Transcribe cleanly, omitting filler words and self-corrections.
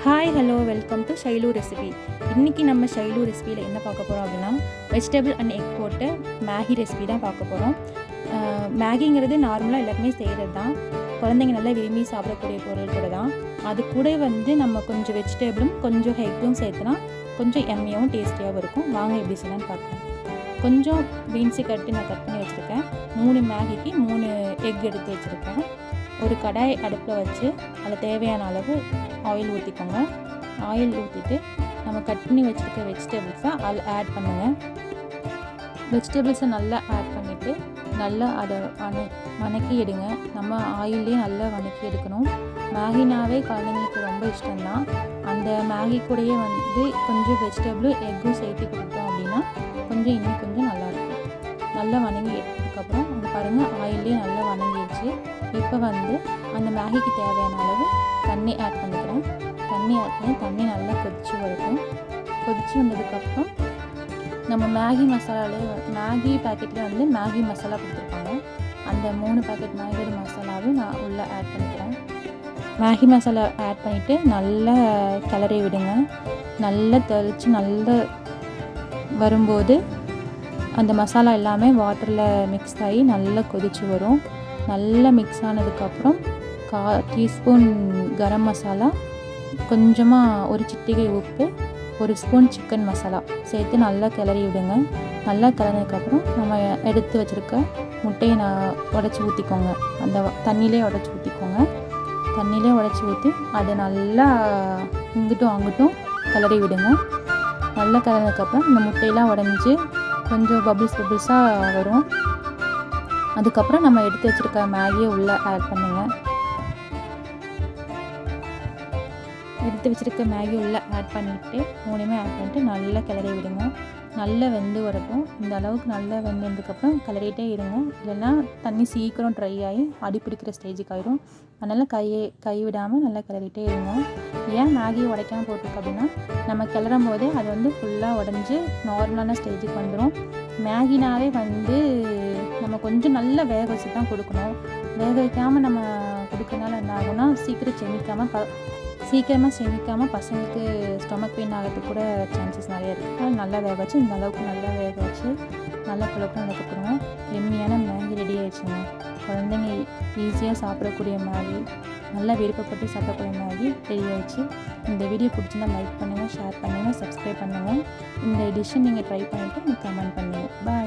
Hi hello welcome to Shailu recipe. இன்றைக்கி நம்ம ஷைலு ரெசிபியில் என்ன பார்க்க போகிறோம் அப்படின்னா, வெஜிடபிள் அண்ட் எக் போட்டு மேகி ரெசிபி தான் பார்க்க போகிறோம். மேகிங்கிறது நார்மலாக எல்லாருமே செய்கிறது தான். குழந்தைங்க நல்லா விரும்பி சாப்பிடக்கூடிய பொருள் கூட தான். அது கூட நம்ம கொஞ்சம் வெஜிடபிளும் கொஞ்சம் எக்கும் சேர்த்துனா கொஞ்சம் எம்மியாகவும் டேஸ்டியாகவும் இருக்கும். வாங்க எப்படி செய்யலான்னு பார்க்கலாம். கொஞ்சம் பீன்ஸு கட் பண்ணி வச்சுருக்கேன். 3 மேகிக்கு 3 எக் எடுத்து வச்சுருக்கேன். ஒரு கடாய் அடுப்பில் வச்சு அதில் தேவையான அளவு ஆயில் ஊற்றிக்கோங்க. ஆயில் ஊற்றிட்டு நம்ம கட் பண்ணி வச்சுருக்க வெஜிடபிள்ஸை அதில் ஆட் பண்ணுங்கள். வெஜிடபிள்ஸை நல்லா ஆட் பண்ணிவிட்டு நல்லா அதை வதக்கி எடுங்க. நம்ம ஆயிலே நல்லா வதக்கி எடுக்கணும். மேகினாவே குழந்தைங்களுக்கு ரொம்ப இஷ்டம்தான். அந்த மேகி கூடயே கொஞ்சம் வெஜிடபிளும் எக்கும் சேர்த்து கொடுத்தோம் அப்படின்னா இன்னும் கொஞ்சம் நல்லாயிருக்கும். நல்லா வதங்கி எடுத்ததுக்கப்புறம் அங்கே பாருங்கள், ஆயிலே நல்லா வதங்கிடுச்சு. இப்போ அந்த மேகிக்கு தேவையான அளவு தண்ணி ஆட் பண்ணிக்கிறேன். தண்ணி நல்லா கொதிச்சு வரட்டும். கொதிச்சு வந்ததுக்கப்புறம் நம்ம மேகி பேக்கெட்டில் மேகி மசாலா கொடுத்துருப்பாங்க. அந்த 3 பேக்கெட் மேகி மசாலாவும் நான் உள்ளே ஆட் பண்ணிக்கிறேன். மேகி மசாலா ஆட் பண்ணிவிட்டு நல்லா கிளறி விடுங்க. நல்லா தெளித்து நல்லா வரும்போது அந்த மசாலா எல்லாமே வாட்டரில் மிக்ஸ் ஆகி நல்லா கொதிச்சு வரும். நல்லா மிக்ஸ் ஆனதுக்கப்புறம் 1/4 டீஸ்பூன் கரம் மசாலா, கொஞ்சமாக ஒரு சிட்டிகை உப்பு, 1 ஸ்பூன் சிக்கன் மசாலா சேர்த்து நல்லா கிளறி விடுங்க. நல்லா கிளறினதுக்கப்புறம் நம்ம எடுத்து வச்சுருக்க முட்டையை உடச்சி ஊற்றிக்கோங்க. அந்த தண்ணியிலே உடச்சி ஊற்றிக்கோங்க. தண்ணியிலே உடச்சி ஊற்றி அதை நல்லா இங்கிட்டும் அங்கிட்டும் கிளறி விடுங்க. நல்லா கிளறினதுக்கப்புறம் இந்த முட்டையெல்லாம் உடஞ்சி கொஞ்சம் பபிள்ஸாக வரும். அதுக்கப்புறம் நம்ம எடுத்து வச்சுருக்க மேகியை உள்ளே ஆட் பண்ணுங்கள். எடுத்து வச்சுருக்க மேகி உள்ளே ஆட் பண்ணிவிட்டு 3மே ஆட் பண்ணிவிட்டு நல்லா கிளறி விடுங்க. நல்லா வெந்து வரட்டும். இந்த அளவுக்கு நல்லா வெந்ததுக்கப்புறம் கிளறிட்டே இருங்க. இல்லைன்னா தண்ணி சீக்கிரம் ட்ரை ஆகி அடி பிடிக்கிற ஸ்டேஜுக்கு ஆயிடும். அதனால் கை விடாமல் நல்லா கிளறிட்டே இருங்க. ஏன் மேகியை உடைக்காமல் போட்டிருக்கு அப்படின்னா, நம்ம கிளறும் போதே அது ஃபுல்லாக உடஞ்சி நார்மலான ஸ்டேஜுக்கு வந்துடும். மேகினாவே நம்ம கொஞ்சம் நல்லா வேக வச்சு தான் கொடுக்கணும். வேக வைக்காமல் நம்ம கொடுக்கறனால என்ன ஆகும்னா சீக்கிரமாக செமிக்காமல் பசங்களுக்கு ஸ்டொமக் பெயின் ஆகிறதுக்கு கூட சான்சஸ் நிறைய இருக்குது. நல்லா வேக வச்சு இந்த அளவுக்கு நல்லா வேக வச்சு நல்லா குழப்பம் நடக்கப்படுங்க. எம்மியான மேகி ரெடி ஆகிடுச்சுங்க. குழந்தைங்க ஈஸியாக சாப்பிடக்கூடிய மேகி, நல்லா விருப்பப்பட்டு சாப்பிடக்கூடிய மேகி ரெடி ஆகிடுச்சு. இந்த வீடியோ பிடிச்சிருந்தா லைக் பண்ணுங்கள், ஷேர் பண்ணுங்கள், சப்ஸ்கிரைப் பண்ணுங்கள். இந்த டிஷ்ஷை நீங்கள் ட்ரை பண்ணிவிட்டு எனக்கு கமெண்ட் பண்ணுங்கள். பாய்.